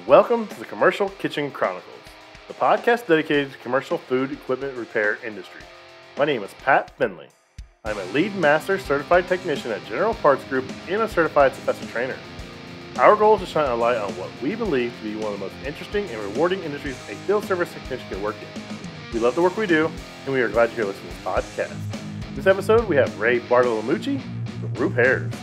Welcome to the Commercial Kitchen Chronicles, the podcast dedicated to commercial food equipment repair industry. My name is Pat Finley. I'm a lead master certified technician at General Parts Group and a certified successor trainer. Our goal is to shine a light on what we believe to be one of the most interesting and rewarding industries a field service technician can work in. We love the work we do, and we are glad you're listening to this podcast. In this episode, we have Ray Bartolomucci from Roopairs.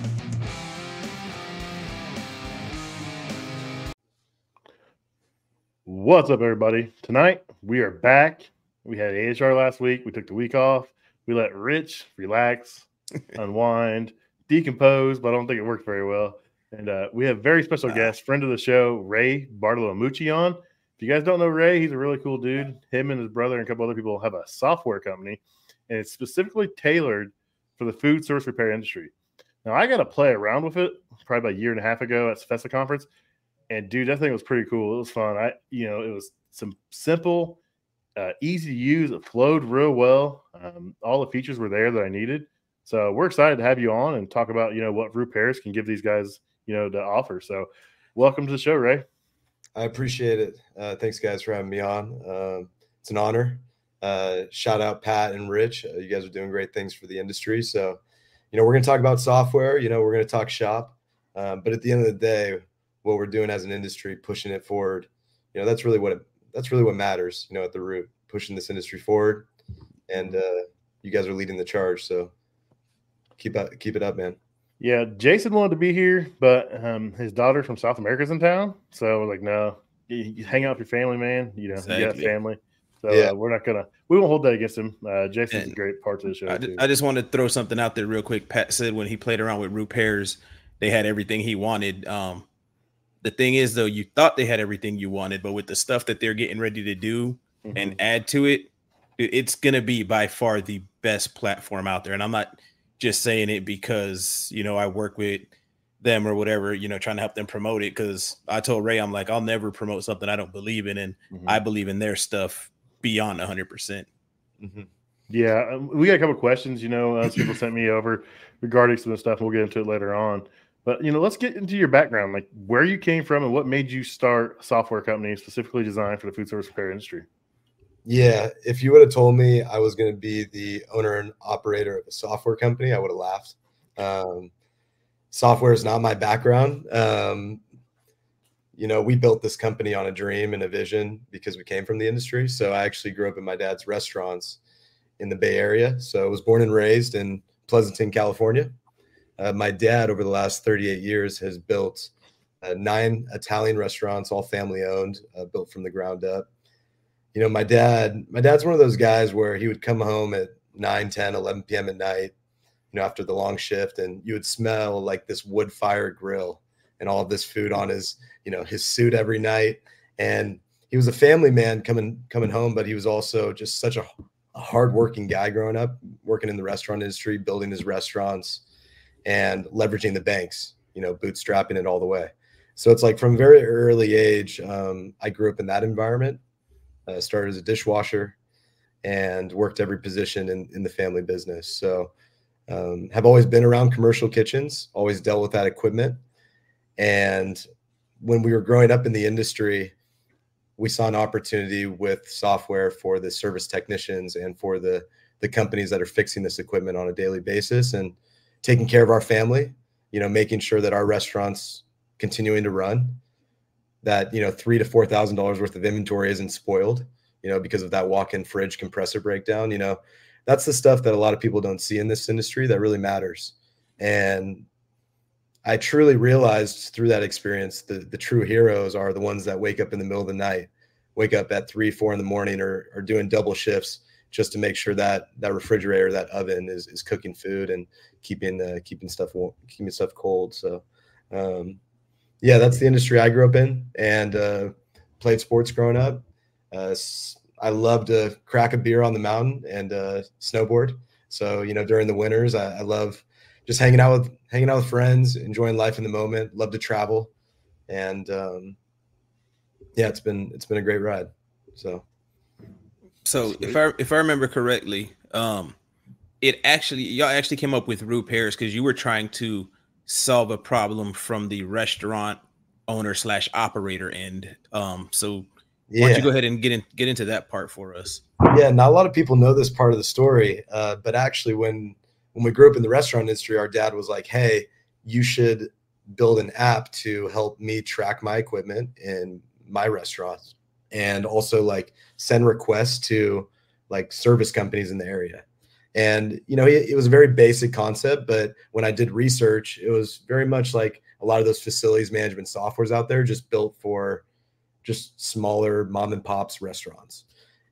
What's up, everybody? Tonight, we are back. We had AHR last week. We took the week off. We let Rich relax, unwind, decompose, but I don't think it worked very well. And we have a very special guest, friend of the show, Ray Bartolomucci on. If you guys don't know Ray, he's a really cool dude. Him and his brother and a couple other people have a software company, and it's specifically tailored for the food service repair industry. Now, I got to play around with it probably about a year and a half ago at FESA conference. And dude, that thing was pretty cool. It was fun. It was some simple, easy to use. It flowed real well. All the features were there that I needed. So we're excited to have you on and talk about, what Roopairs can give these guys, to offer. So welcome to the show, Ray. I appreciate it. Thanks guys for having me on. It's an honor. Shout out Pat and Rich. You guys are doing great things for the industry. So, we're going to talk about software, we're going to talk shop. But at the end of the day, what we're doing as an industry, pushing it forward, that's really what matters, at the root, pushing this industry forward. And you guys are leading the charge. So keep it up, man. Yeah. Jason wanted to be here, but his daughter from South America's in town. So we're like, no, you hang out with your family, man. Exactly. You got family. So yeah. We won't hold that against him. Jason's a great part of the show. I just want to throw something out there real quick. Pat said when he played around with Roopairs, they had everything he wanted. The thing is, though, you thought they had everything you wanted, but with the stuff that they're getting ready to do and add to it, it's going to be by far the best platform out there. And I'm not just saying it because, I work with them or whatever, trying to help them promote it. Because I told Ray, I'm like, I'll never promote something I don't believe in. And I believe in their stuff beyond 100%. Yeah, we got a couple of questions, people sent me over regarding some of the stuff. We'll get into it later on. But, let's get into your background, like where you came from and what made you start a software company specifically designed for the food service repair industry. Yeah, if you would have told me I was going to be the owner and operator of a software company, I would have laughed. Software is not my background. We built this company on a dream and a vision because we came from the industry. So I actually grew up in my dad's restaurants in the Bay Area. So I was born and raised in Pleasanton, California. My dad, over the last 38 years, has built 9 Italian restaurants, all family owned, built from the ground up. My dad's one of those guys where he would come home at 9, 10, 11 p.m. at night, after the long shift, and you would smell like this wood fire grill and all of this food on his suit every night. And he was a family man coming home, but he was also just such a hardworking guy growing up, working in the restaurant industry, building his restaurants and leveraging the banks, bootstrapping it all the way. So it's like from a very early age, I grew up in that environment, started as a dishwasher and worked every position in the family business. So have always been around commercial kitchens, always dealt with that equipment. And when we were growing up in the industry, we saw an opportunity with software for the service technicians and for the companies that are fixing this equipment on a daily basis and taking care of our family, making sure that our restaurants continuing to run, that, $3,000 to $4,000 worth of inventory isn't spoiled, because of that walk-in fridge compressor breakdown. That's the stuff that a lot of people don't see in this industry that really matters. And I truly realized through that experience, the true heroes are the ones that wake up in the middle of the night, wake up at 3, 4 in the morning or doing double shifts just to make sure that refrigerator, that oven is cooking food and keeping stuff cold. So, that's the industry I grew up in and played sports growing up. I love to crack a beer on the mountain and snowboard. So, during the winters, I love just hanging out with friends, enjoying life in the moment. Love to travel, and it's been a great ride. So if I remember correctly, y'all actually came up with Roopairs because you were trying to solve a problem from the restaurant owner slash operator end. So why Yeah. don't you go ahead and get into that part for us? Yeah, not a lot of people know this part of the story, but actually, when we grew up in the restaurant industry, our dad was like, "Hey, you should build an app to help me track my equipment in my restaurants, and also like send requests to like service companies in the area." And it was a very basic concept, but when I did research, it was very much like a lot of those facilities management softwares out there, just built for just smaller mom and pops restaurants.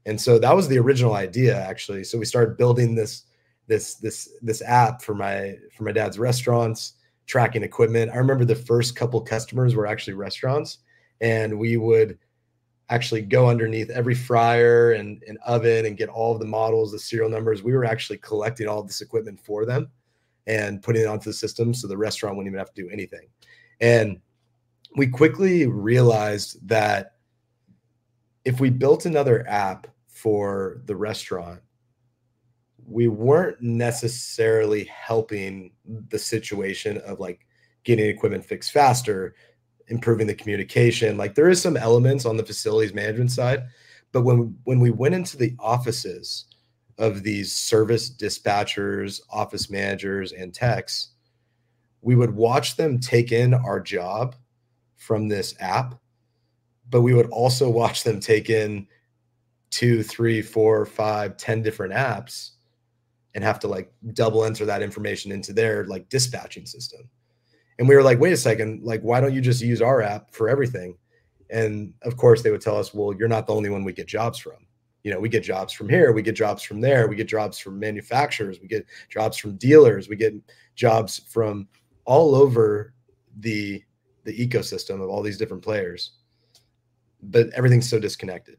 And so that was the original idea, actually. So we started building this app for my dad's restaurants, tracking equipment. I remember the first couple customers were actually restaurants, and we would actually go underneath every fryer and oven and get all of the models, the serial numbers. We were actually collecting all of this equipment for them and putting it onto the system, so the restaurant wouldn't even have to do anything. And we quickly realized that if we built another app for the restaurant, we weren't necessarily helping the situation of like getting equipment fixed faster, improving the communication. Like there is some elements on the facilities management side, but when we went into the offices of these service dispatchers, office managers, and techs, we would watch them take in our job from this app, but we would also watch them take in 2, 3, 4, 5, 10 different apps and have to like double enter that information into their like dispatching system. And we were like, wait a second, like, why don't you just use our app for everything? And of course they would tell us, well, you're not the only one we get jobs from. We get jobs from here, we get jobs from there, we get jobs from manufacturers, we get jobs from dealers, we get jobs from all over the ecosystem of all these different players, but everything's so disconnected.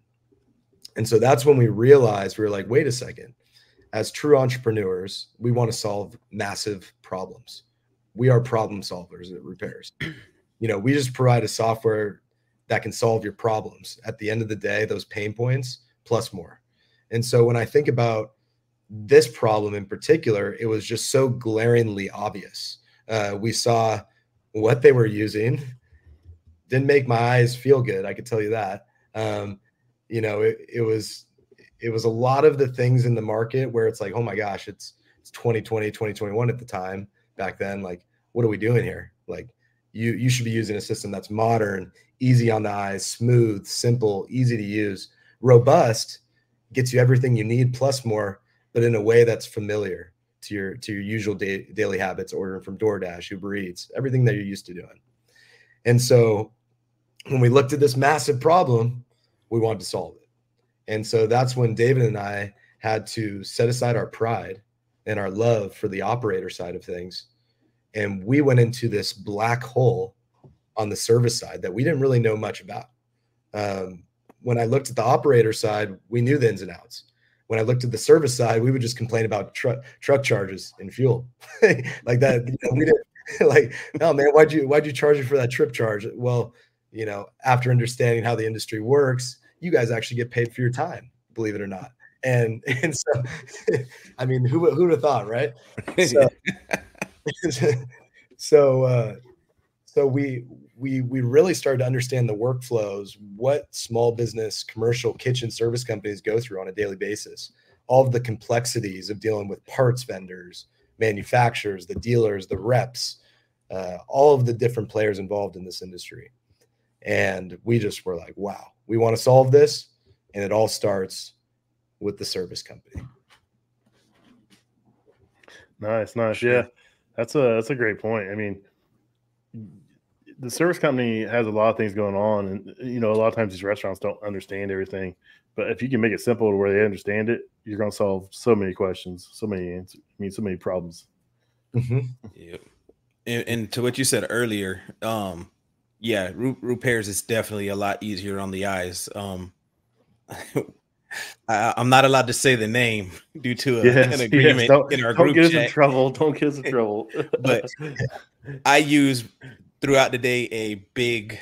And so that's when we realized, we were like, wait a second, as true entrepreneurs, we want to solve massive problems. We are problem solvers at Roopairs. We just provide a software that can solve your problems. At the end of the day, those pain points plus more. And so when I think about this problem in particular, it was just so glaringly obvious. We saw what they were using. Didn't make my eyes feel good, I could tell you that. It was a lot of the things in the market where it's like, oh my gosh, it's 2020, 2021 at the time. Back then, like, what are we doing here? Like, you should be using a system that's modern, easy on the eyes, smooth, simple, easy to use, robust, gets you everything you need plus more, but in a way that's familiar to your usual daily habits, ordering from DoorDash, Uber Eats, everything that you're used to doing. And so when we looked at this massive problem, we wanted to solve it. And so that's when David and I had to set aside our pride and our love for the operator side of things. And we went into this black hole on the service side that we didn't really know much about. When I looked at the operator side, we knew the ins and outs. When I looked at the service side, we would just complain about truck charges and fuel like that. We didn't like, no, man, why'd you charge me for that trip charge? Well, after understanding how the industry works, you guys actually get paid for your time, believe it or not. And so, I mean, who would have thought, right? So we really started to understand the workflows, what small business, commercial, kitchen service companies go through on a daily basis, all of the complexities of dealing with parts vendors, manufacturers, the dealers, the reps, all of the different players involved in this industry. And we just were like, wow, we want to solve this. And it all starts with the service company. Nice. Sure. Yeah, that's a great point. I mean, the service company has a lot of things going on, and a lot of times these restaurants don't understand everything. But if you can make it simple to where they understand it, you're going to solve so many questions, so many answers. I mean, so many problems. Mm-hmm. Yep. And to what you said earlier, yeah, Roopairs is definitely a lot easier on the eyes. I'm not allowed to say the name due to an agreement in our group chat. Don't get us in trouble. Don't get us in trouble. But I use throughout the day a big,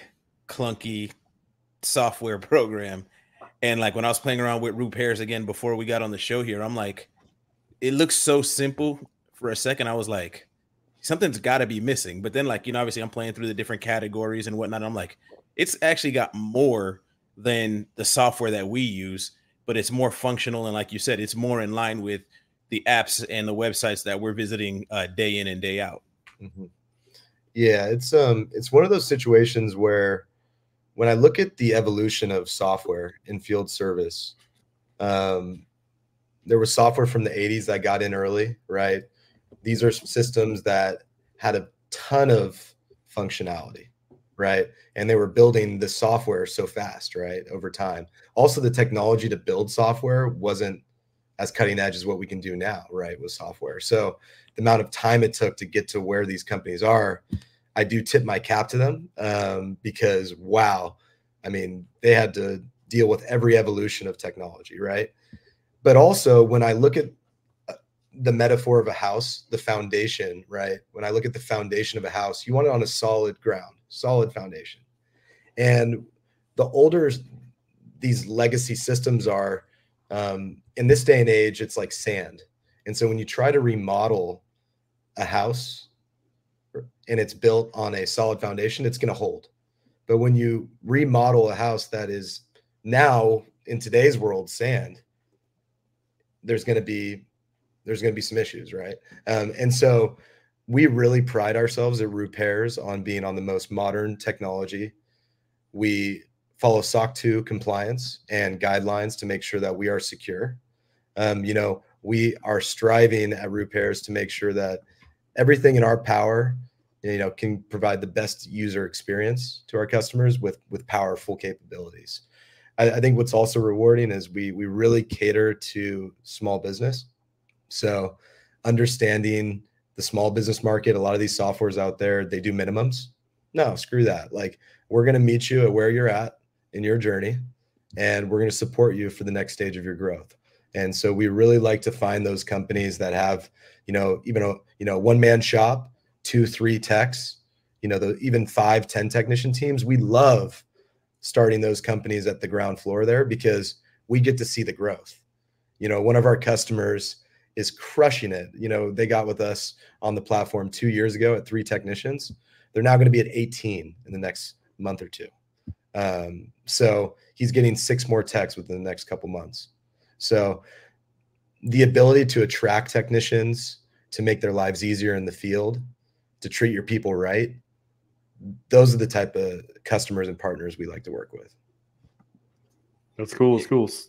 clunky software program. And like when I was playing around with Roopairs again before we got on the show here, I'm like, it looks so simple. For a second, I was like, something's got to be missing. But then, like, obviously I'm playing through the different categories and whatnot. And I'm like, it's actually got more than the software that we use, but it's more functional. And like you said, it's more in line with the apps and the websites that we're visiting day in and day out. Mm-hmm. Yeah, it's one of those situations where when I look at the evolution of software in field service, there was software from the 80s that got in early, right? These are systems that had a ton of functionality, right? And they were building the software so fast, right, over time. Also, the technology to build software wasn't as cutting edge as what we can do now, right, with software. So the amount of time it took to get to where these companies are, I do tip my cap to them because, wow, I mean, they had to deal with every evolution of technology, right? But also, when I look at the metaphor of a house, the foundation, right? When I look at the foundation of a house, you want it on a solid ground, solid foundation. And the older these legacy systems are, in this day and age, it's like sand. And so when you try to remodel a house and it's built on a solid foundation, it's going to hold. But when you remodel a house that is now in today's world sand, there's going to be some issues, right? And so we really pride ourselves at Roopairs on being on the most modern technology. We follow SOC 2 compliance and guidelines to make sure that we are secure. We are striving at Roopairs to make sure that everything in our power, can provide the best user experience to our customers with powerful capabilities. I think what's also rewarding is we really cater to small business. So understanding the small business market, a lot of these softwares out there, they do minimums. No, screw that. Like, we're going to meet you at where you're at in your journey, and we're going to support you for the next stage of your growth. And so we really like to find those companies that have, even a one-man shop, 2-3 techs, even 5-10 technician teams. We love starting those companies at the ground floor there because we get to see the growth. One of our customers is crushing it. They got with us on the platform 2 years ago at 3 technicians. They're now going to be at 18 in the next month or two. So he's getting 6 more techs within the next couple months. So the ability to attract technicians, to make their lives easier in the field, to treat your people right, those are the type of customers and partners we like to work with. That's cool. It's cool. So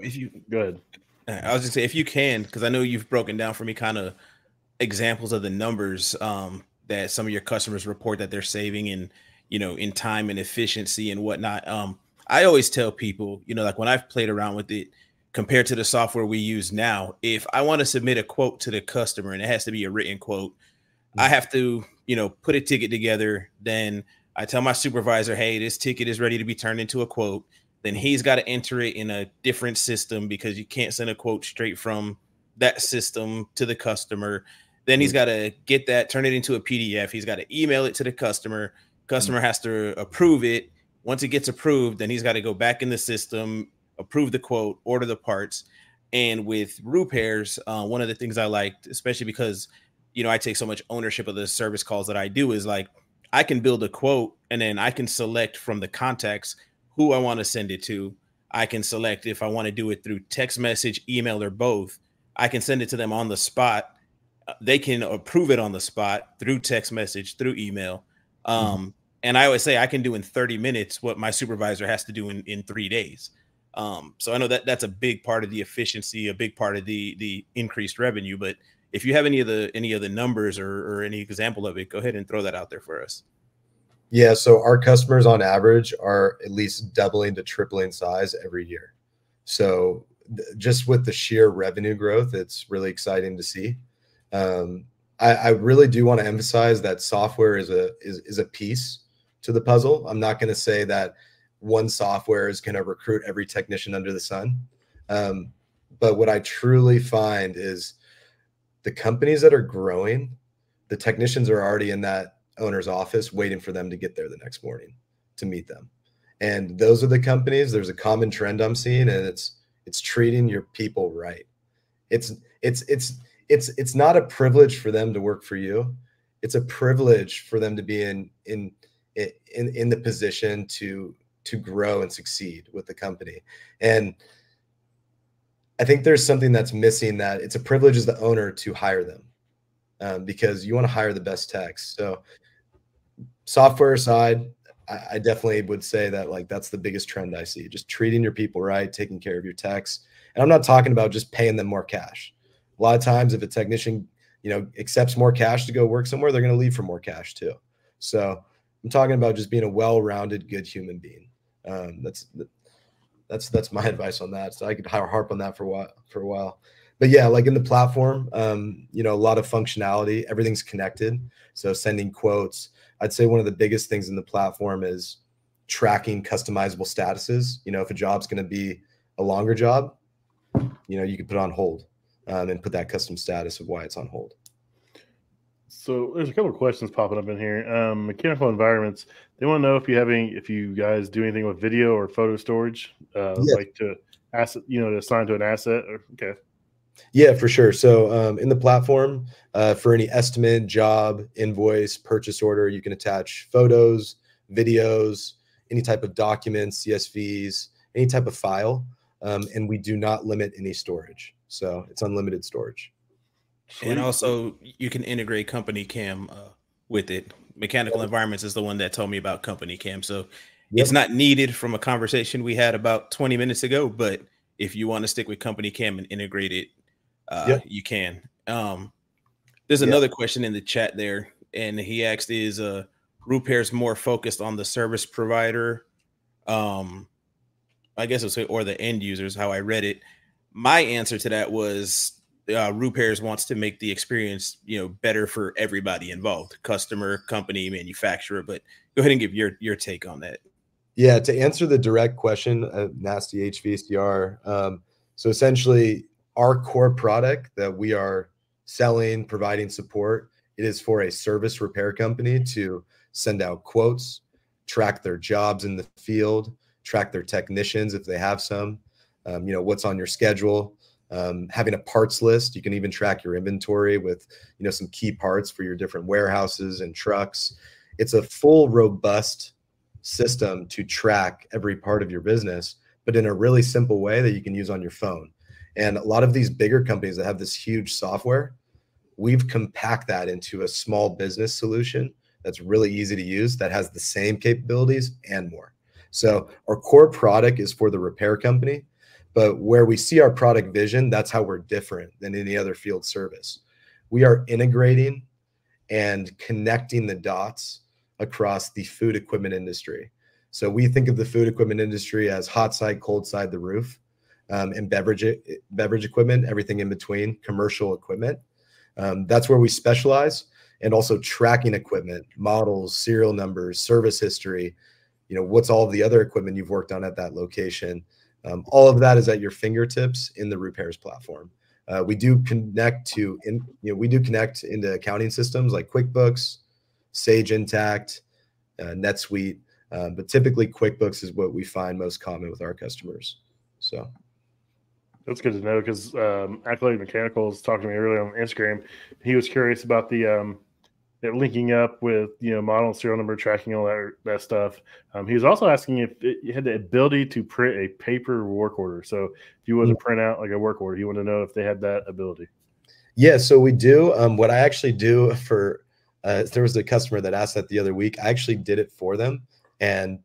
if you go ahead, I was just saying, if you can, because I know you've broken down for me kind of examples of the numbers that some of your customers report that they're saving in time and efficiency and whatnot. I always tell people, like when I've played around with it compared to the software we use now, if I want to submit a quote to the customer and it has to be a written quote, I have to, put a ticket together. Then I tell my supervisor, hey, this ticket is ready to be turned into a quote. Then he's got to enter it in a different system because you can't send a quote straight from that system to the customer. Then he's got to get that, turn it into a PDF. He's got to email it to the customer. Customer has to approve it. Once it gets approved, then he's got to go back in the system, approve the quote, order the parts. And with Roopairs, one of the things I liked, especially because, I take so much ownership of the service calls that I do, is like I can build a quote and then I can select from the contacts who I want to send it to. I can select if I want to do it through text message, email, or both. I can send it to them on the spot. They can approve it on the spot through text message, through email. And I always say I can do in 30 minutes what my supervisor has to do in 3 days. So I know that that's a big part of the efficiency, a big part of the increased revenue. But if you have any of the numbers or any example of it, go ahead and throw that out there for us. Yeah. So our customers on average are at least doubling to tripling size every year. So just with the sheer revenue growth, it's really exciting to see. I really do want to emphasize that software is a piece to the puzzle. I'm not going to say that one software is going to recruit every technician under the sun. But what I truly find is the companies that are growing, the technicians are already in that owner's office waiting for them to get there the next morning to meet them. And those are the companies. There's a common trend I'm seeing, and it's treating your people right. It's it's not a privilege for them to work for you. It's a privilege for them to be in the position to grow and succeed with the company. And I think there's something that's missing, that it's a privilege as the owner to hire them, because you want to hire the best techs. So software aside, I definitely would say that like that's the biggest trend I see, just treating your people right, taking care of your techs. And I'm not talking about just paying them more cash. A lot of times if a technician, accepts more cash to go work somewhere, they're going to leave for more cash too. So I'm talking about just being a well-rounded, good human being. That's my advice on that. So I could harp on that for a while. But yeah, like in the platform, a lot of functionality, everything's connected. So sending quotes. I'd say one of the biggest things in the platform is tracking customizable statuses. If a job's going to be a longer job, you could put it on hold, and put that custom status of why it's on hold. So there's a couple of questions popping up in here. Mechanical environments. They want to know if you guys do anything with video or photo storage, like to to assign to an asset. Okay. Yeah, for sure. So in the platform, for any estimate, job, invoice, purchase order, you can attach photos, videos, any type of documents, CSVs, any type of file, and we do not limit any storage. So it's unlimited storage. Sweet. And also you can integrate Company Cam with it. Mechanical Environments is the one that told me about Company Cam. So it's not needed from a conversation we had about 20 minutes ago, but if you want to stick with Company Cam and integrate it, you can. There's another question in the chat there, and he asked, is Roopairs more focused on the service provider? I guess it was, or the end users, how I read it. My answer to that was Roopairs wants to make the experience, better for everybody involved, customer, company, manufacturer. But go ahead and give your take on that. Yeah, to answer the direct question, nasty HVACR. So essentially, our core product that we are selling, providing support, it is for a service repair company to send out quotes, track their jobs in the field, track their technicians if they have some, what's on your schedule, having a parts list. You can even track your inventory with, some key parts for your different warehouses and trucks. It's a full, robust system to track every part of your business, but in a really simple way that you can use on your phone. And a lot of these bigger companies that have this huge software, we've compact that into a small business solution that's really easy to use, that has the same capabilities and more. So our core product is for the repair company, but where we see our product vision, that's how we're different than any other field service. We are integrating and connecting the dots across the food equipment industry. So we think of the food equipment industry as hot side, cold side, the roof, and beverage equipment, everything in between, commercial equipment. That's where we specialize, and also tracking equipment, models, serial numbers, service history, what's all of the other equipment you've worked on at that location. All of that is at your fingertips in the Roopairs platform. We do connect into accounting systems like QuickBooks, Sage Intacct, NetSuite, but typically QuickBooks is what we find most common with our customers. So that's good to know, because Accolade Mechanical was talking to me earlier on Instagram. He was curious about the linking up with model and serial number tracking, all that stuff. He was also asking if you had the ability to print a paper work order. So if you want to print out like a work order, you want to know if they had that ability. Yeah, so we do. What I actually do for there was a customer that asked that the other week. I actually did it for them and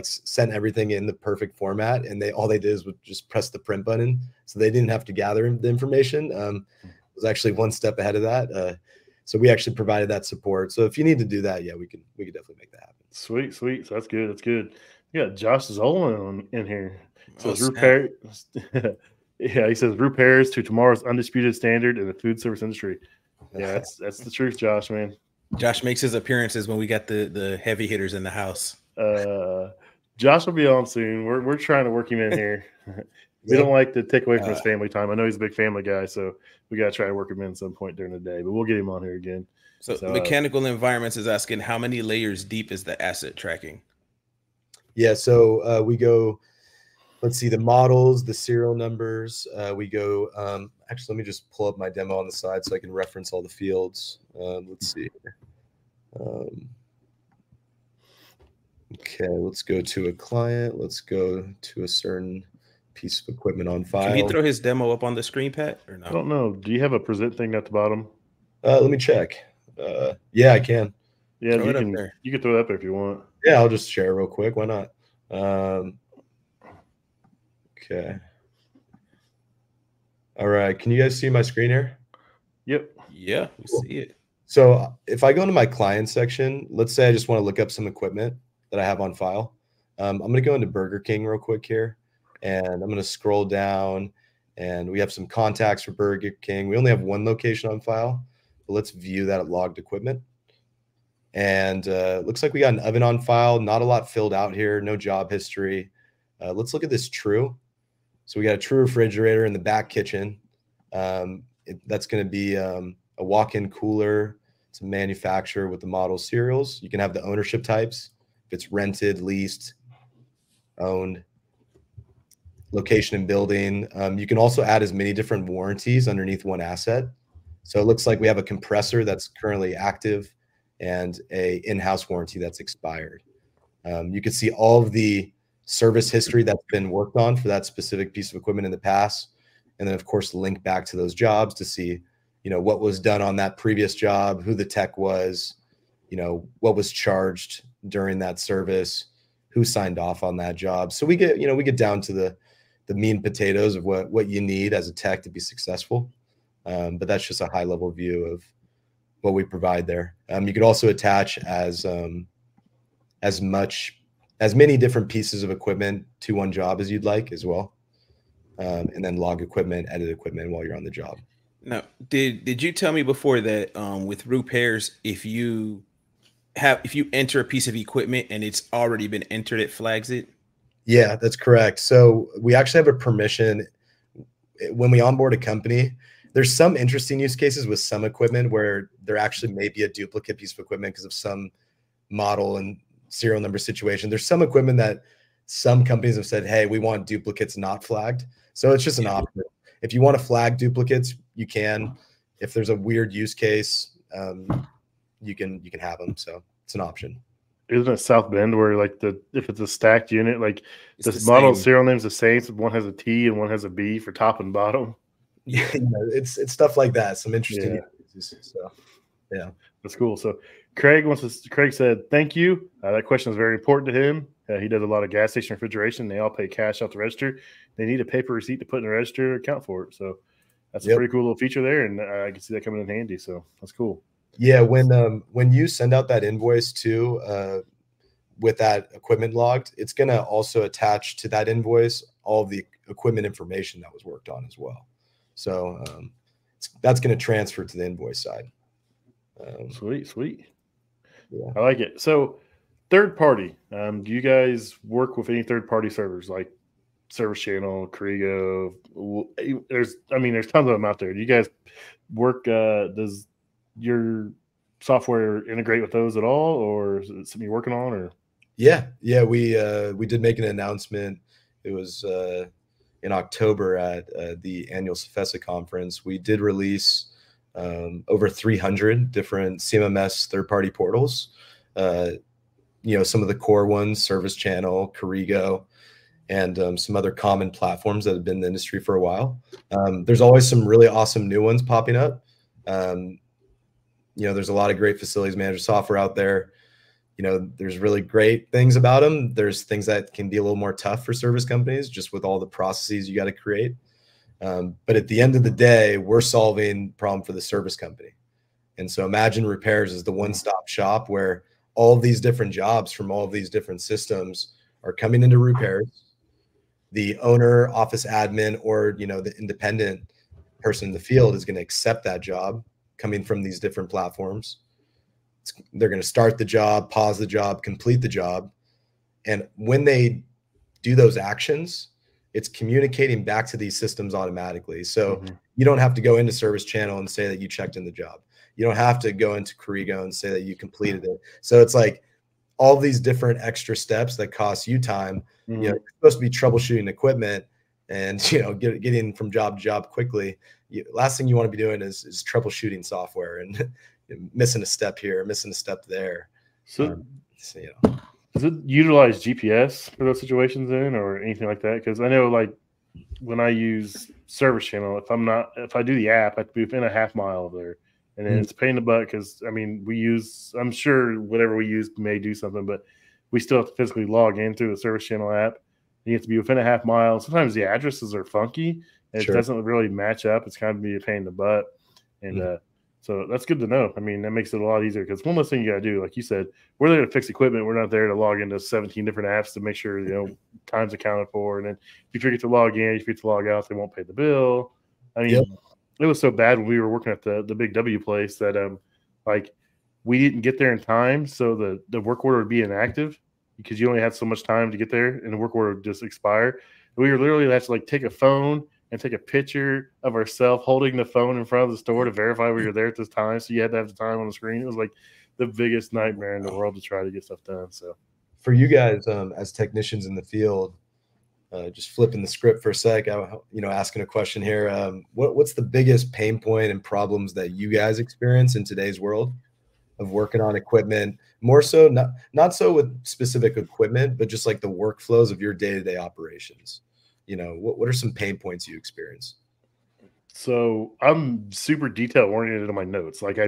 sent everything in the perfect format, and all they did was just press the print button, so they didn't have to gather the information. It was actually one step ahead of that. So we actually provided that support. So if you need to do that, yeah, we could definitely make that happen. Sweet. So that's good. That's good. Yeah, Josh Zolan in here. Says Roopairs. Yeah, he says Roopairs to tomorrow's undisputed standard in the food service industry. Yeah, that's the truth, Josh, man. Josh makes his appearances when we got the heavy hitters in the house. Josh will be on soon. We're trying to work him in here. We don't like to take away from his family time. I know he's a big family guy, so we got to try to work him in some point during the day. But we'll get him on here again. So Mechanical Environments is asking, how many layers deep is the asset tracking? Yeah, so we go, let's see, the models, the serial numbers. We go Actually, let me just pull up my demo on the side so I can reference all the fields. Let's see here. Okay, let's go to a client. Let's go to a certain piece of equipment on file. Can he throw his demo up on the screen, Pat, or no? I don't know. Do you have a present thing at the bottom? Let me check. Yeah, I can. Yeah, Throw you it up can. there. You can throw it up there if you want. Yeah, I'll just share real quick. Why not? Okay. All right. Can you guys see my screen here? Yep. Yeah, we Cool. see it. So if I go into my client section, let's say I just want to look up some equipment that I have on file. I'm going to go into Burger King real quick here, and I'm going to scroll down, and we have some contacts for Burger King. We only have one location on file, but let's view that logged equipment. And looks like we got an oven on file. Not a lot filled out here. No job history. Let's look at this true. So we got a true refrigerator in the back kitchen. That's going to be a walk-in cooler. It's a manufacturer with the model serials. You can have the ownership types. If it's rented, leased, owned, location and building. You can also add as many different warranties underneath one asset. So it looks like we have a compressor that's currently active and a in-house warranty that's expired. You can see all of the service history that's been worked on for that specific piece of equipment in the past. And then of course, link back to those jobs to see, what was done on that previous job, who the tech was, what was charged during that service, who signed off on that job. So we get down to the meat and potatoes of what you need as a tech to be successful. But that's just a high level view of what we provide there. You could also attach as many different pieces of equipment to one job as you'd like as well. And then log equipment, edit equipment while you're on the job. Now, did you tell me before that with Roopairs, if you enter a piece of equipment and it's already been entered, it flags it? Yeah, that's correct. So we actually have a permission when we onboard a company. There's some interesting use cases with some equipment where there actually may be a duplicate piece of equipment because of some model and serial number situation. There's some equipment that some companies have said, hey, we want duplicates not flagged. So it's just an option. If you want to flag duplicates, you can. If there's a weird use case, you can have them. So it's an option. Isn't it South Bend where if it's a stacked unit, this model serial name's the same, so one has a T and one has a B for top and bottom? Yeah, it's stuff like that. Some interesting uses. So yeah, that's cool. So Craig said, thank you. That question is very important to him. He does a lot of gas station refrigeration. They all pay cash off the register. They need a paper receipt to put in the register to account for it. So that's a pretty cool little feature there, and I can see that coming in handy. So that's cool. Yeah, when you send out that invoice too, with that equipment logged, it's going to also attach to that invoice all of the equipment information that was worked on as well. So that's going to transfer to the invoice side. Sweet. Yeah. I like it. So third party, do you guys work with any third party servers like Service Channel, Corrigo? There's tons of them out there. Do you guys work? Does your software integrate with those at all, or is it something you're working on? Or yeah, we did make an announcement. It was in October at the annual Cefesa conference. We did release over 300 different CMMS third-party portals. Some of the core ones, Service Channel, Corrigo, and some other common platforms that have been in the industry for a while. There's always some really awesome new ones popping up. There's a lot of great facilities manager software out there. There's really great things about them. There's things that can be a little more tough for service companies, just with all the processes you got to create. But at the end of the day, we're solving the problem for the service company. And so Imagine Repairs is the one-stop shop where all of these different jobs from all of these different systems are coming into Repairs. The owner, office admin, or the independent person in the field is going to accept that job coming from these different platforms. They're going to start the job, pause the job, complete the job. And when they do those actions, it's communicating back to these systems automatically. So you don't have to go into Service Channel and say that you checked in the job. You don't have to go into Corrigo and say that you completed it. So it's like all these different extra steps that cost you time. You're supposed to be troubleshooting equipment and getting from job to job quickly. last thing you want to be doing is troubleshooting software and missing a step here, missing a step there. So does it utilize GPS for those situations then, or anything like that? Because I know, like, when I use Service Channel, if I do the app, I have to be within a half mile of there, and then it's a pain in the butt because I'm sure whatever we use may do something, but we still have to physically log in through the Service Channel app. You have to be within a half mile. Sometimes the addresses are funky, and it doesn't really match up. It's kind of be a pain in the butt, and so that's good to know. I mean, that makes it a lot easier because one less thing you got to do, like you said, we're there to fix equipment. We're not there to log into 17 different apps to make sure, time's accounted for. And then if you forget to log in, if you forget to log out, they won't pay the bill. I mean, it was so bad when we were working at the Big W place that, we didn't get there in time. So the work order would be inactive because you only had so much time to get there and the work order would just expire. We were literally have to take a phone and take a picture of ourselves holding the phone in front of the store to verify we were there at this time. So you had to have the time on the screen. It was like the biggest nightmare in the world to try to get stuff done. So for you guys, as technicians in the field, just flipping the script for a sec, asking a question here. What's the biggest pain point and problems that you guys experience in today's world of working on equipment? More so, not so with specific equipment, but just like the workflows of your day-to-day operations. What are some pain points you experience? So I'm super detail oriented in my notes. Like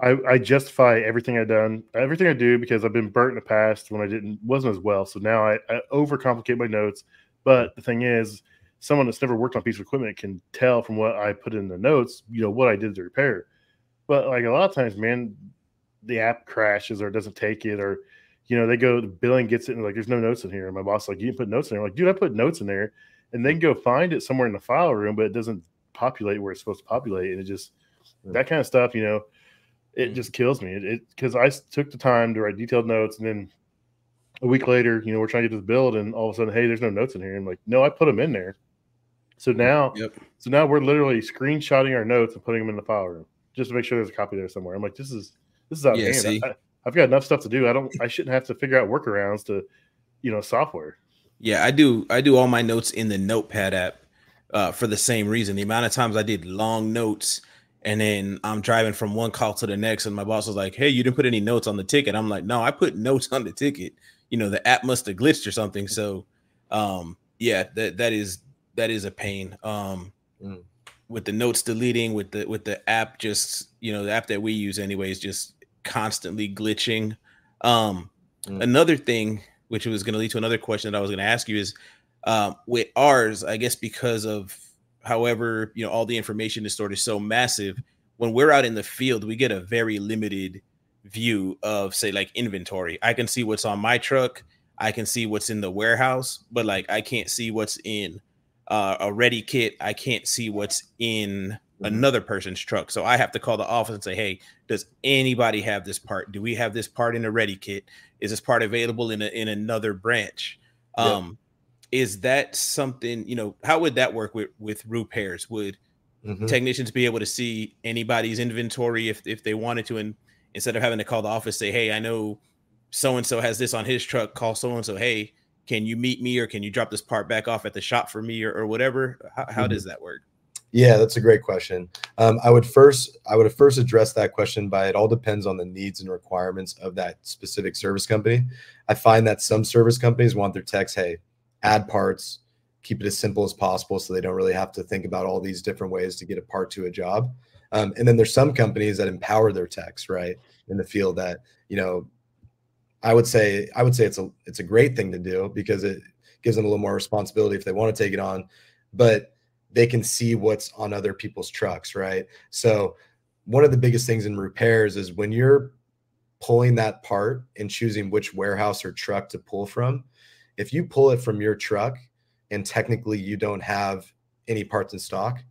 I justify everything I've done, everything I do, because I've been burnt in the past when I wasn't as well. So now I overcomplicate my notes. But the thing is, someone that's never worked on a piece of equipment can tell from what I put in the notes, what I did to repair. But a lot of times, man, the app crashes or doesn't take it, or the billing gets it and there's no notes in here. And my boss you didn't put notes in there. I'm like, dude, I put notes in there, and they can go find it somewhere in the file room, but it doesn't populate where it's supposed to populate. And it just, that kind of stuff, it just kills me. Because I took the time to write detailed notes, and then a week later, we're trying to get this build, and all of a sudden, hey, there's no notes in here. And I'm like, no, I put them in there. So now, we're literally screenshotting our notes and putting them in the file room just to make sure there's a copy there somewhere. I'm like, this is out of hand. I've got enough stuff to do. I shouldn't have to figure out workarounds to, software. Yeah, I do all my notes in the Notepad app for the same reason. The amount of times I did long notes, and then I'm driving from one call to the next, and my boss was like, "Hey, you didn't put any notes on the ticket." I'm like, "No, I put notes on the ticket. The app must have glitched or something." So, that is a pain. With the notes deleting, with the app, just the app that we use anyways, just constantly glitching. Another thing, which was going to lead to another question that I was going to ask you, is with ours, I guess because of however all the information is stored is so massive, when we're out in the field, we get a very limited view of, say, inventory. I can see what's on my truck, I can see what's in the warehouse, but I can't see what's in a ready kit. I can't see what's in another person's truck. So I have to call the office and say, hey, does anybody have this part? Do we have this part in a ready kit? Is this part available in another branch? Is that something, how would that work with Roopairs? Would technicians be able to see anybody's inventory if they wanted to, and instead of having to call the office, say, hey, I know so-and-so has this on his truck, call so-and-so, hey, can you meet me, or can you drop this part back off at the shop for me, or whatever? How does that work? Yeah, that's a great question. I would first address that question by, it all depends on the needs and requirements of that specific service company. I find that some service companies want their techs, hey, add parts, keep it as simple as possible so they don't really have to think about all these different ways to get a part to a job. And then there's some companies that empower their techs, right, in the field that, I would say it's a great thing to do because it gives them a little more responsibility if they want to take it on, but they can see what's on other people's trucks, right? So one of the biggest things in Roopairs is when you're pulling that part and choosing which warehouse or truck to pull from, if you pull it from your truck and technically you don't have any parts in stock,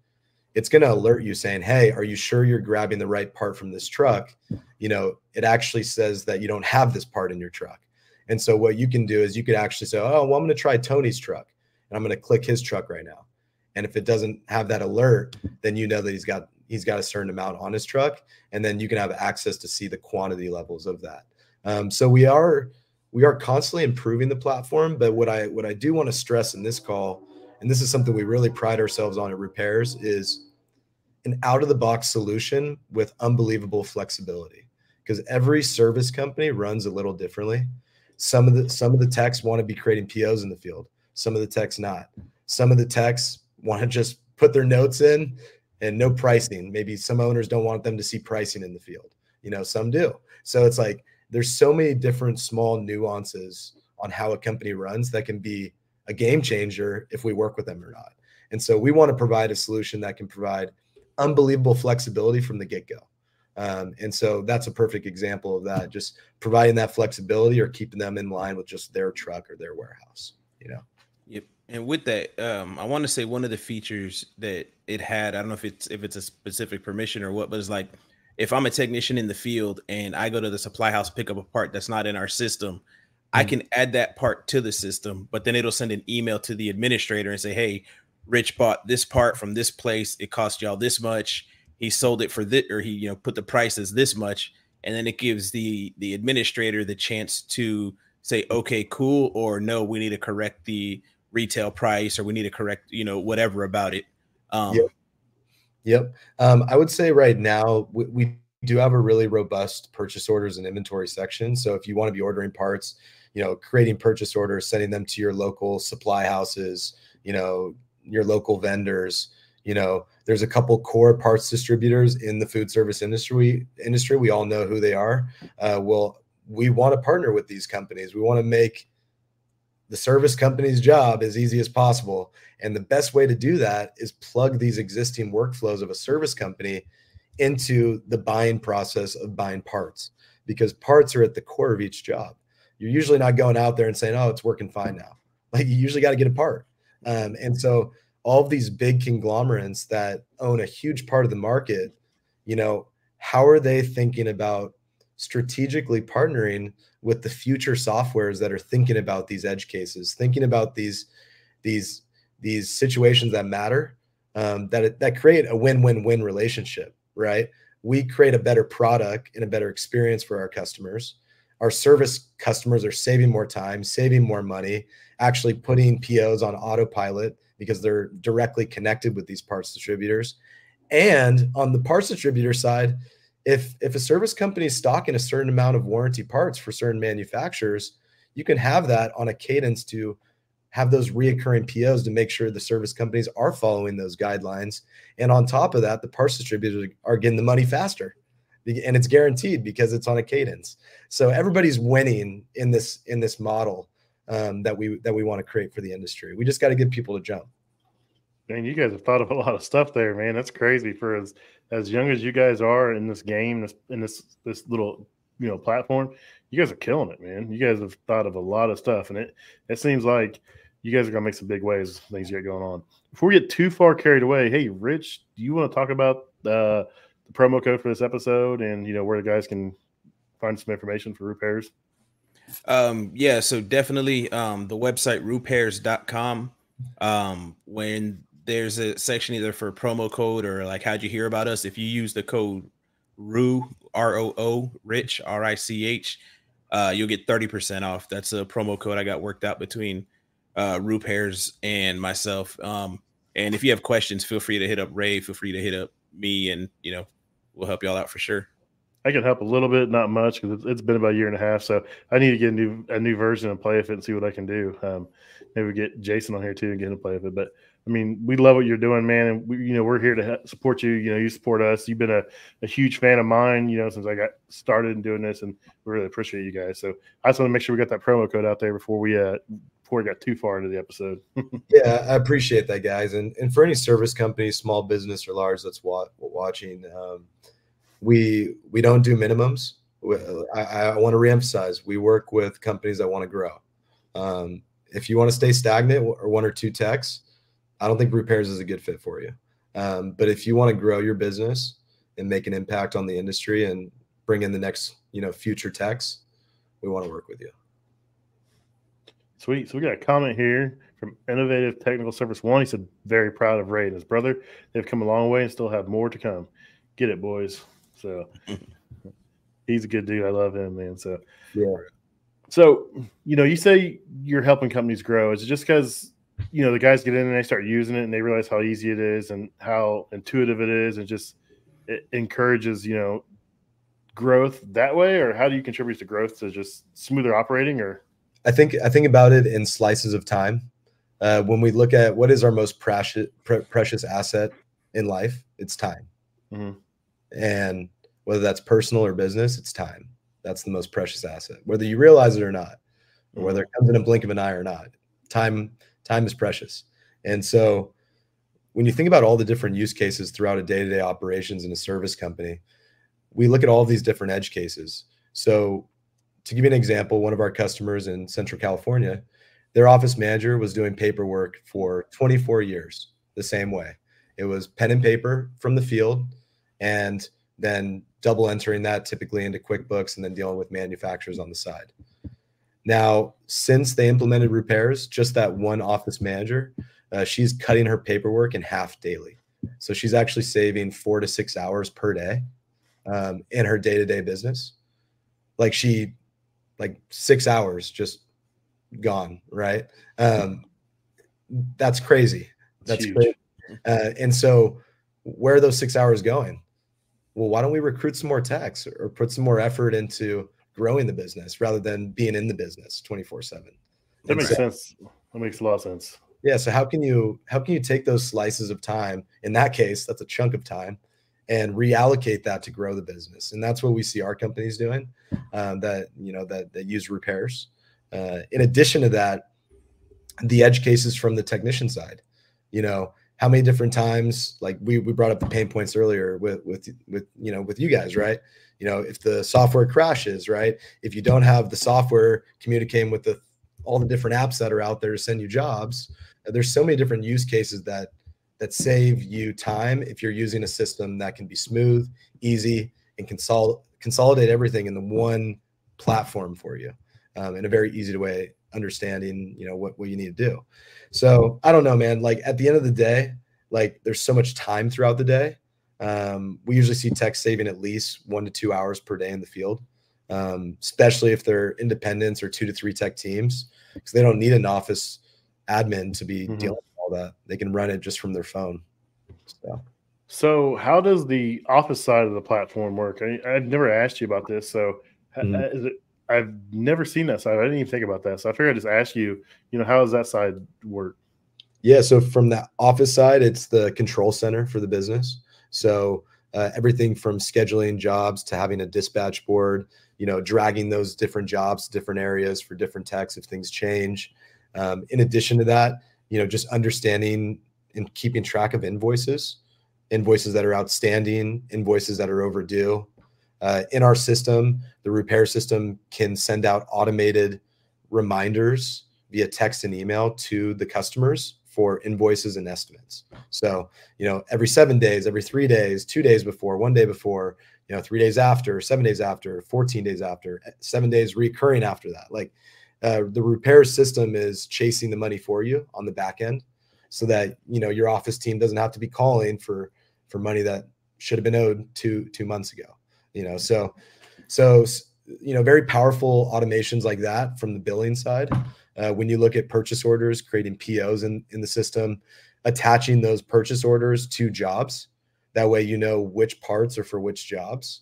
it's going to alert you saying, hey, are you sure you're grabbing the right part from this truck? It actually says that you don't have this part in your truck. And so what you can do is you could actually say, oh, well, I'm going to try Tony's truck, and I'm going to click his truck right now. And if it doesn't have that alert, then you know that he's got a certain amount on his truck, and then you can have access to see the quantity levels of that. So we are constantly improving the platform. But what I do want to stress in this call, and this is something we really pride ourselves on at Roopairs, is an out-of-the-box solution with unbelievable flexibility, because every service company runs a little differently. Some of the techs want to be creating POs in the field. Some of the techs not. Some of the techs want to just put their notes in and no pricing. Maybe some owners don't want them to see pricing in the field. Some do. So it's like there's so many different small nuances on how a company runs that can be a game changer if we work with them or not. And so we want to provide a solution that can provide unbelievable flexibility from the get-go. And so that's a perfect example of that, just providing that flexibility or keeping them in line with just their truck or their warehouse, Yep. And with that, I want to say one of the features that it had, I don't know if it's a specific permission or what, but it's like, if I'm a technician in the field and I go to the supply house, pick up a part that's not in our system, I can add that part to the system, but then it'll send an email to the administrator and say, hey, Rich bought this part from this place. It cost y'all this much. He sold it for this, or he, put the price as this much. And then it gives the administrator the chance to say, okay, cool. Or no, we need to correct the retail price, or we need to correct, whatever about it. Yep. I would say right now we do have a really robust purchase orders and inventory section. So if you want to be ordering parts, creating purchase orders, sending them to your local supply houses, your local vendors, there's a couple core parts distributors in the food service industry. We all know who they are. We want to partner with these companies. We want to make the service company's job as easy as possible. And the best way to do that is plug these existing workflows of a service company into the buying process of buying parts, because parts are at the core of each job. You're usually not going out there and saying, oh, it's working fine now. Like, you usually got to get a part. And so all of these big conglomerates that own a huge part of the market, how are they thinking about strategically partnering with the future softwares that are thinking about these edge cases, thinking about these situations that matter, that create a win-win-win relationship, right? We create a better product and a better experience for our customers. Our service customers are saving more time, saving more money, actually putting POs on autopilot because they're directly connected with these parts distributors. And on the parts distributor side, if a service company is stocking a certain amount of warranty parts for certain manufacturers, you can have that on a cadence to have those reoccurring POs to make sure the service companies are following those guidelines. And on top of that, the parts distributors are getting the money faster, and it's guaranteed because it's on a cadence. So everybody's winning in this model that we want to create for the industry. We just got to get people to jump. Man, you guys have thought of a lot of stuff there, man. That's crazy for as young as you guys are in this game, this little platform. You guys are killing it, man. You guys have thought of a lot of stuff, and it seems like you guys are gonna make some big waves, things you got going on. Before we get too far carried away, hey, Rich, do you want to talk about the promo code for this episode and where the guys can find some information for Roopairs? Yeah, so definitely the website roopairs.com. When there's a section either for promo code or like how'd you hear about us, if you use the code ROO, ROO, Rich, RICH, you'll get 30% off. That's a promo code I got worked out between Roopairs and myself. And if you have questions, feel free to hit up Ray, feel free to hit up me, and we'll help y'all out for sure. I can help a little bit, not much, because it's been about a year and a half. So I need to get a new version and play with it and see what I can do. Maybe get Jason on here too and get him to play with it. But I mean, we love what you're doing, man, and we're here to support you. You support us. You've been a huge fan of mine, since I got started in doing this, and we really appreciate you guys. So I just want to make sure we got that promo code out there before we got too far into the episode. Yeah, I appreciate that, guys. And for any service company, small business or large that's watching, we don't do minimums. I want to reemphasize, we work with companies that want to grow. If you want to stay stagnant or one or two techs, I don't think Roopairs is a good fit for you. But if you want to grow your business and make an impact on the industry and bring in the next, future techs, we want to work with you. Sweet. So we got a comment here from Innovative Technical Service 1. He said, very proud of Ray and his brother. They've come a long way and still have more to come. Get it, boys. So he's a good dude. I love him, man. So, yeah. So, you say you're helping companies grow. Is it just because the guys get in and they start using it and they realize how easy it is and how intuitive it is, and just it encourages, growth that way? Or how do you contribute to growth, to just smoother operating? Or I think about it in slices of time. When we look at what is our most precious asset in life, it's time. Mm-hmm. And whether that's personal or business, it's time. That's the most precious asset, whether you realize it or not, or whether it comes in a blink of an eye or not. Time is precious. And so when you think about all the different use cases throughout a day-to-day operations in a service company, we look at all these different edge cases. So to give you an example, one of our customers in Central California, their office manager was doing paperwork for 24 years the same way. It was pen and paper from the field, and then double entering that typically into QuickBooks, and then dealing with manufacturers on the side. Now, since they implemented Roopairs, just that one office manager, she's cutting her paperwork in half daily. So she's actually saving 4 to 6 hours per day in her day-to-day business. Like 6 hours just gone, right? That's crazy. That's huge. crazy. And so where are those 6 hours going? Well, why don't we recruit some more techs or put some more effort into growing the business rather than being in the business 24/7? That makes sense. That makes a lot of sense. Yeah. So how can you take those slices of time? In that case, that's a chunk of time, and reallocate that to grow the business. And that's what we see our companies doing, that use Roopairs. In addition to that, the edge cases from the technician side, how many different times, like we brought up the pain points earlier with you guys, right? If the software crashes, right? If you don't have the software communicating with all the different apps that are out there to send you jobs, there's so many different use cases that save you time if you're using a system that can be smooth, easy, and consolidate everything in the one platform for you, in a very easy way, understanding, what you need to do. So I don't know, man, like at the end of the day, like there's so much time throughout the day. We usually see techs saving at least 1 to 2 hours per day in the field, especially if they're independents or 2 to 3 tech teams, because they don't need an office admin to be dealing with all that. They can run it just from their phone. So how does the office side of the platform work? I've never asked you about this. So I've never seen that side. I didn't even think about that. So I figured I'd just ask you, how does that side work? Yeah. So from the office side, it's the control center for the business. So everything from scheduling jobs to having a dispatch board, dragging those different jobs to different areas for different techs if things change. In addition to that, just understanding and keeping track of invoices that are outstanding, invoices that are overdue. In our system, the Roopair system can send out automated reminders via text and email to the customers for invoices and estimates. So, every 7 days, every 3 days, 2 days before, 1 day before, 3 days after, 7 days after, 14 days after, 7 days recurring after that. Like the Roopair system is chasing the money for you on the back end, so that, your office team doesn't have to be calling for money that should have been owed two months ago. So very powerful automations like that from the billing side. When you look at purchase orders, creating POs in the system, attaching those purchase orders to jobs. That way, which parts are for which jobs,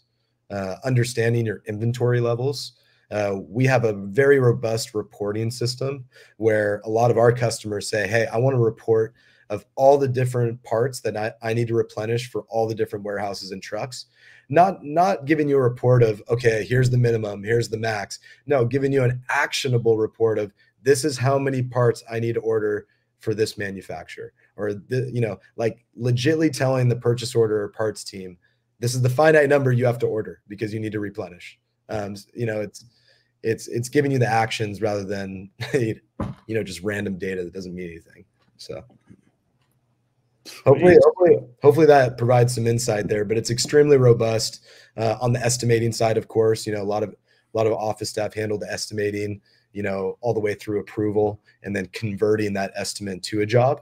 understanding your inventory levels. We have a very robust reporting system where a lot of our customers say, hey, I want a report of all the different parts that I need to replenish for all the different warehouses and trucks. Not giving you a report of, okay, here's the minimum, here's the max. No, giving you an actionable report of, this is how many parts I need to order for this manufacturer, or like legitly telling the purchase order or parts team, this is the finite number you have to order because you need to replenish. It's giving you the actions rather than just random data that doesn't mean anything. So hopefully that provides some insight there, but it's extremely robust on the estimating side. Of course, a lot of office staff handle the estimating, all the way through approval and then converting that estimate to a job.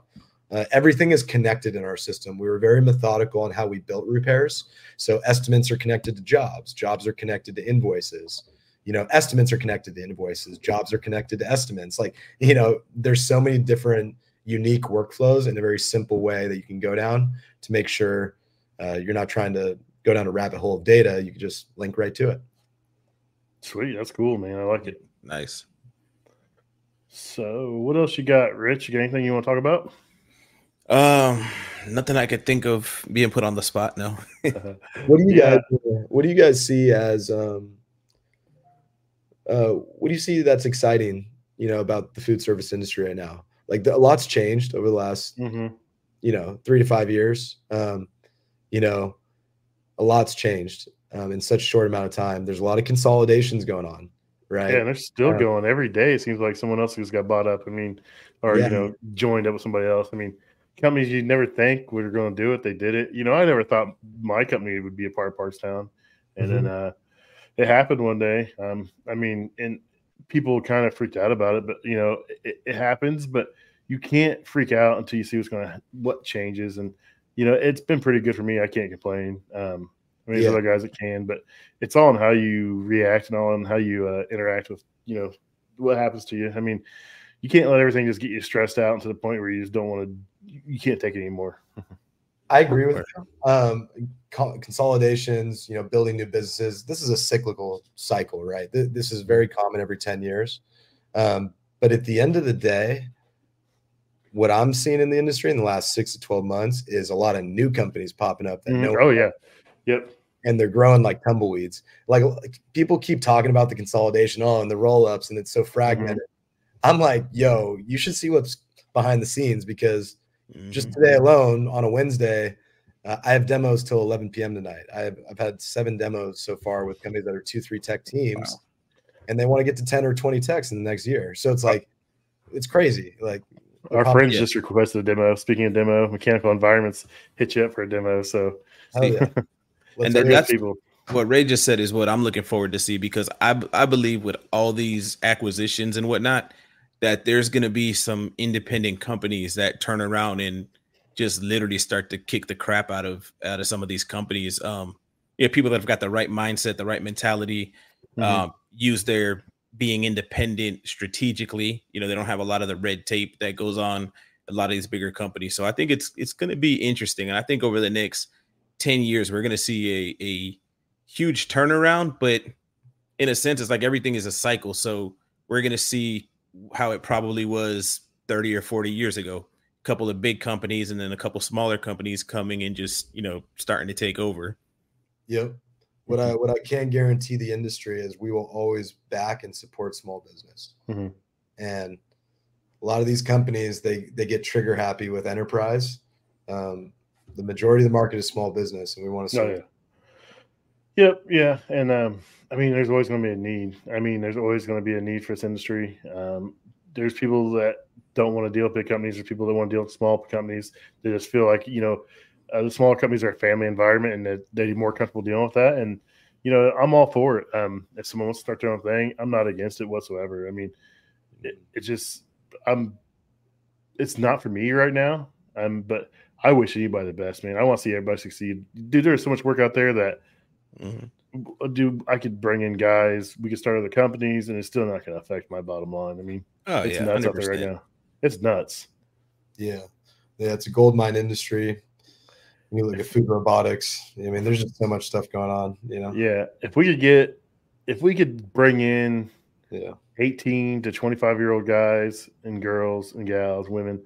Everything is connected in our system. We were very methodical on how we built Roopairs. So estimates are connected to jobs. Jobs are connected to invoices. Estimates are connected to invoices. Jobs are connected to estimates. Like, there's so many different unique workflows in a very simple way that you can go down to make sure you're not trying to go down a rabbit hole of data. You can just link right to it. Sweet. That's cool, man. I like it. Nice. So what else you got, Rich? You got anything you want to talk about? Nothing I could think of being put on the spot. No. What do you guys see as what do you see that's exciting, about the food service industry right now? Like a lot's changed over the last 3 to 5 years. A lot's changed in such a short amount of time. There's a lot of consolidations going on, right? Yeah, and they're still going every day. It seems like someone else who's got bought up. I mean, or joined up with somebody else. I mean, companies you never think were going to do it, they did it. I never thought my company would be a part of Partstown, and then it happened one day. I mean, and people kind of freaked out about it, but it happens. But you can't freak out until you see what changes, and it's been pretty good for me. I can't complain. I mean, there's other guys that can, but it's all on how you react and all on how you interact with what happens to you. I mean, you can't let everything just get you stressed out to the point where you just don't want to. You can't take it anymore. I agree with you. Consolidations, building new businesses. This is a cyclical cycle, right? This is very common every 10 years. But at the end of the day, what I'm seeing in the industry in the last 6 to 12 months is a lot of new companies popping up. Yep. And they're growing like tumbleweeds. Like people keep talking about the consolidation, and the roll-ups, and it's so fragmented. I'm like, yo, you should see what's behind the scenes, because just today alone on a Wednesday, I have demos till 11 p.m. tonight. I've had 7 demos so far with companies that are 2-3 tech teams, and they want to get to 10 or 20 techs in the next year. So it's like, it's crazy. Like our friends just requested a demo. Speaking of demo, Mechanical Environments hit you up for a demo. So and that's people. What Ray just said is what I'm looking forward to see, because I believe with all these acquisitions and whatnot, that there's going to be some independent companies that turn around and just literally start to kick the crap out of some of these companies. People that have got the right mindset, the right mentality, use their being independent strategically. They don't have a lot of the red tape that goes on a lot of these bigger companies. So I think it's going to be interesting. And I think over the next 10 years, we're going to see a huge turnaround, but in a sense, it's like everything is a cycle. So we're going to see how it probably was 30 or 40 years ago. A couple of big companies and then a couple smaller companies coming and just, starting to take over. Yep. What I can guarantee the industry is we will always back and support small business. And a lot of these companies, they get trigger happy with enterprise. The majority of the market is small business, and we want to see. Yep. Yeah. And I mean, there's always going to be a need. I mean, there's always going to be a need for this industry. There's people that don't want to deal with big companies. There's people that want to deal with small companies. They just feel like, the smaller companies are a family environment, and they're more comfortable dealing with that. And, I'm all for it. If someone wants to start their own thing, I'm not against it whatsoever. I mean, it's not for me right now. But I wish anybody the best, man. I want to see everybody succeed. Dude, there's so much work out there that I could bring in guys. We could start other companies, and it's still not going to affect my bottom line. I mean, it's nuts 100%. Out there right now. It's nuts. Yeah, it's a gold mine industry. When you look at food robotics, I mean, there's just so much stuff going on. Yeah, if we could bring in 18 to 25-year-old guys and girls and gals, women,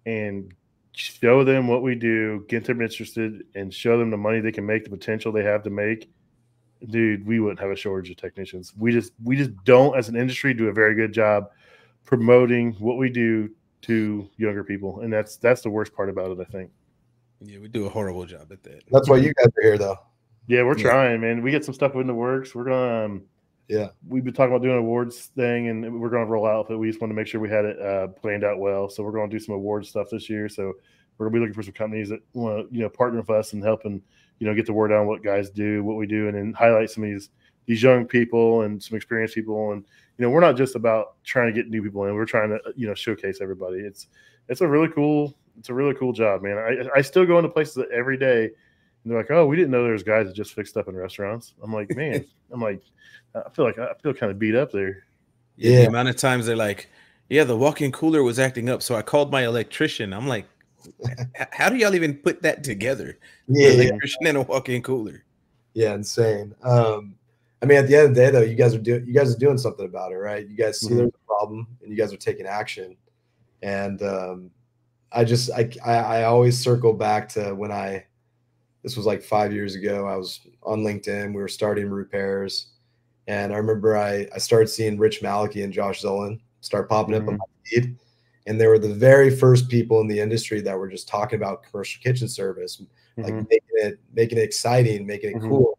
and show them what we do, get them interested, and show them the money they can make, the potential they have to make, dude, we wouldn't have a shortage of technicians. We just don't, as an industry, do a very good job promoting what we do to younger people, and that's the worst part about it, I think. Yeah, we do a horrible job at that. That's why you guys are here, though. Yeah, we're trying, man. We get some stuff in the works. We're gonna we've been talking about doing an awards thing, and we're gonna roll out, but we just want to make sure we had it planned out well. So we're gonna do some awards stuff this year. So we're gonna be looking for some companies that want to partner with us and helping get the word out on what guys do, what we do, and then highlight some of these young people and some experienced people. And we're not just about trying to get new people in. We're trying to showcase everybody. It's a really cool job, man. I still go into places every day, and they're like, "Oh, we didn't know there's guys that just fix stuff in restaurants." I'm like, man, I feel kind of beat up there. Yeah. The amount of times they're like, Yeah, the walk-in cooler was acting up, so I called my electrician. I'm like, how do y'all even put that together? Yeah, An yeah, electrician and a walk-in cooler. yeah, insane. I mean, at the end of the day, though, you guys are doing something about it, right? You guys see there's a problem, and you guys are taking action. And I always circle back to when this was like 5 years ago. I was on LinkedIn. We were starting Roopairs, and I remember I started seeing Rich Malachi and Josh Zolan start popping up on my feed, and they were the very first people in the industry that were just talking about commercial kitchen service, like making it exciting, making it cool.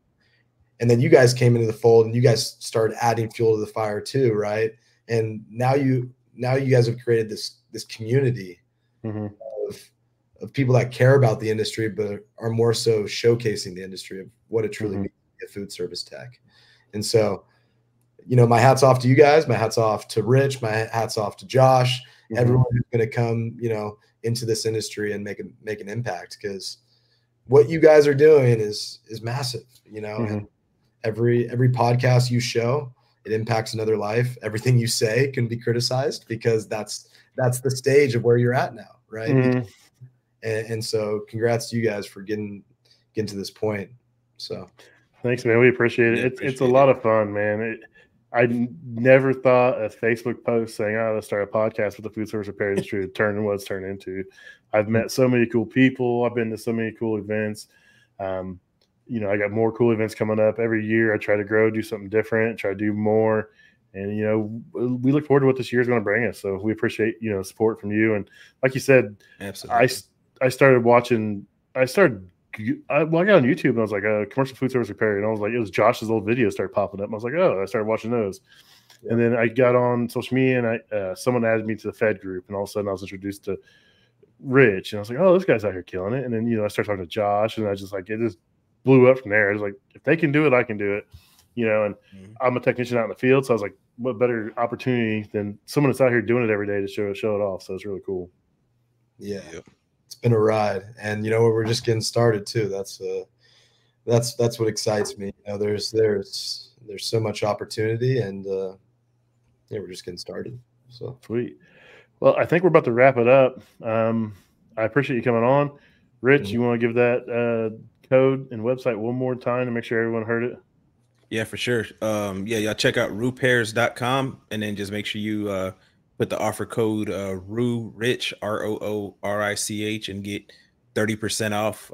And then you guys came into the fold, and you guys started adding fuel to the fire too, right? And now you guys have created this community of people that care about the industry, but are more so showcasing the industry of what it truly means to be a food service tech. And so, my hat's off to you guys. My hat's off to Rich. My hat's off to Josh. Everyone who's going to come, into this industry and make an impact, because what you guys are doing is massive, and every podcast you show, it impacts another life. Everything you say can be criticized, because that's the stage of where you're at now, right? And so congrats to you guys for getting to this point. So thanks, man. We appreciate it. It's a lot of fun, man. I never thought a Facebook post saying, "Oh, let's start a podcast with the food service repair industry" would turn into what it's turned into. I've met so many cool people. I've been to so many cool events. I got more cool events coming up every year. I try to grow, do something different, try to do more. And, we look forward to what this year is going to bring us. So we appreciate, support from you. And like you said, absolutely. I started watching, I got on YouTube, and I was like, commercial food service repair. And I was like, it was Josh's old videos started popping up. And I was like, I started watching those. Yeah. And then I got on social media, and someone added me to the Fed group. And all of a sudden I was introduced to Rich. And I was like, this guy's out here killing it. And then, I started talking to Josh, and I just it just blew up from there. I was like, if they can do it, I can do it. And I'm a technician out in the field. So I was like, what better opportunity than someone that's out here doing it every day to show it off. So it's really cool. Yeah. It's been a ride, and we're just getting started too. That's what excites me. There's so much opportunity, and we're just getting started. So sweet. Well, I think we're about to wrap it up. I appreciate you coming on, Rich. You want to give that code and website one more time to make sure everyone heard it? Yeah, for sure. Y'all check out roopairs.com, and then just make sure you put the offer code ROORICH, ROORICH, and get 30% off.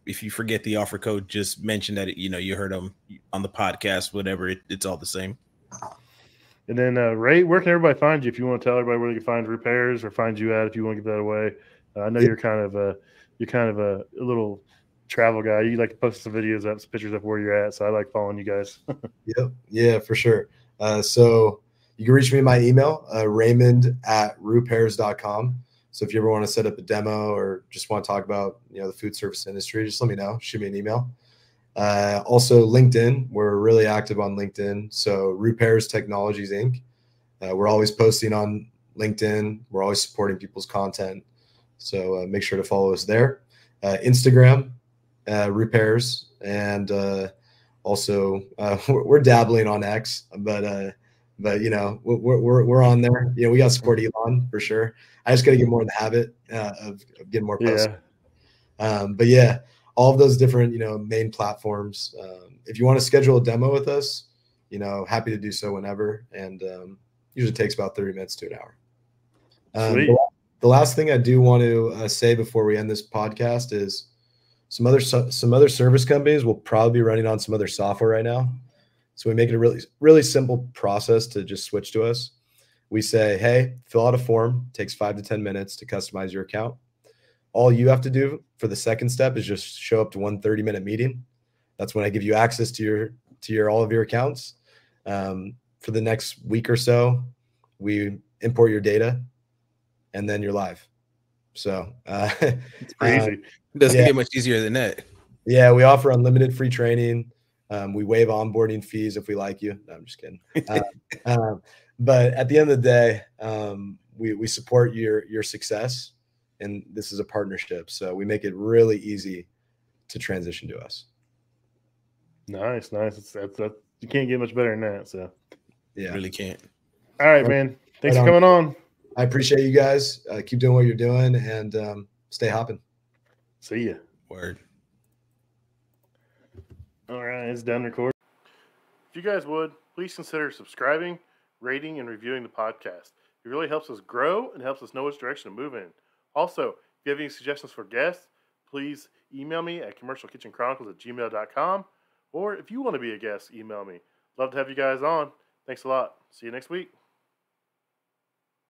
If you forget the offer code, just mention that you heard them on the podcast, whatever. It's all the same. And then Ray, where can everybody find you if you want to tell everybody where they can find Roopairs or find you at if you want to give that away? I know you're kind of a little travel guy. You like to post some videos up, some pictures of where you're at. So I like following you guys. Yep. Yeah, for sure. So you can reach me in my email, Raymond@roopairs.com. So if you ever want to set up a demo or just want to talk about, the food service industry, just let me know. Shoot me an email. Also LinkedIn. We're really active on LinkedIn. So Roopairs Technologies, Inc. We're always posting on LinkedIn. We're always supporting people's content. So make sure to follow us there. Instagram, Roopairs. And also we're dabbling on X, but we're on there. We got to support Elon for sure. I just got to get more in the habit of getting more posts. Yeah. But yeah, all of those different main platforms. If you want to schedule a demo with us, happy to do so whenever. And usually takes about 30 minutes to an hour. The last thing I do want to say before we end this podcast is some other service companies will probably be running on some other software right now. So we make it a really, really simple process to just switch to us. We say, hey, fill out a form. It takes 5 to 10 minutes to customize your account. All you have to do for the second step is just show up to one 30-minute meeting. That's when I give you access to all of your accounts. For the next week or so, we import your data, and then you're live. So it's crazy. It doesn't get much easier than that. Yeah, we offer unlimited free training. We waive onboarding fees if we like you. No, I'm just kidding. But at the end of the day, we support your success, and this is a partnership. So we make it really easy to transition to us. Nice. That's you can't get much better than that. So yeah, really can't. All right, man. Thanks for coming on. I appreciate you guys. Keep doing what you're doing, and stay hopping. See ya. Word. All right, it's done recording. If you guys would, please consider subscribing, rating, and reviewing the podcast. It really helps us grow and helps us know which direction to move in. Also, if you have any suggestions for guests, please email me at commercialkitchenchronicles@gmail.com. Or if you want to be a guest, email me. Love to have you guys on. Thanks a lot. See you next week.